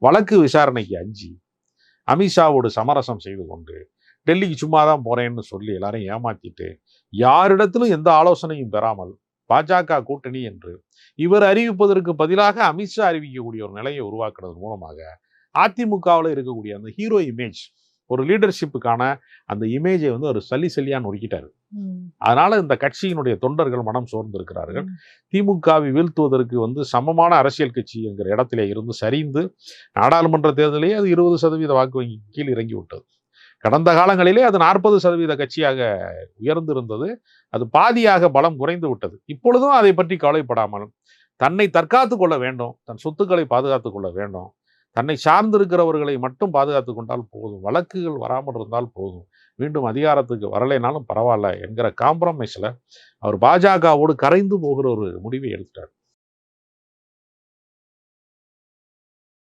வழக்கு விசாரணைக்கு அஞ்சி அமித்ஷாவோடு சமரசம் செய்து கொண்டு டெல்லிக்கு சும்மா தான் போறேன்னு சொல்லி எல்லாரையும் ஏமாத்திட்டு யாரிடத்திலும் எந்த ஆலோசனையும் பெறாமல் பாஜக கூட்டணி என்று இவர் அறிவிப்பதற்கு பதிலாக அமித்ஷா அறிவிக்கக்கூடிய ஒரு நிலையை உருவாக்குறது மூலமாக அதிமுகவில் இருக்கக்கூடிய அந்த ஹீரோ இமேஜ், ஒரு லீடர்ஷிப்புக்கான அந்த இமேஜை ஒரு சல்லியான்னு ஒதுக்கிட்டாரு. அதனால இந்த கட்சியினுடைய தொண்டர்கள் மனம் சோர்ந்திருக்கிறார்கள். திமுகவை வீழ்த்துவதற்கு சமமான அரசியல் கட்சி என்கிற இடத்திலே இருந்து சரிந்து நாடாளுமன்ற தேர்தலே அது 20% வாக்கு வங்கி கீழ் இறங்கி விட்டது. கடந்த காலங்களிலே அது 40% கட்சியாக உயர்ந்திருந்தது. அது பாதியாக பலம் குறைந்து விட்டது. இப்பொழுதும் அதை பற்றி கவலைப்படாமல் தன்னை தற்காத்துக் கொள்ள வேண்டும், தன் சொத்துக்களை பாதுகாத்துக் கொள்ள வேண்டும், தன்னை சார்ந்திருக்கிறவர்களை மட்டும் பாதுகாத்து கொண்டால் போதும், வழக்குகள் வராமல் இருந்தால் போதும், மீண்டும் அதிகாரத்துக்கு வரலைனாலும் பரவாயில்ல என்கிற காம்ப்ரமைஸில் அவர் பாஜகவோடு கரைந்து போகிற ஒரு முடிவை எடுத்துட்டார்.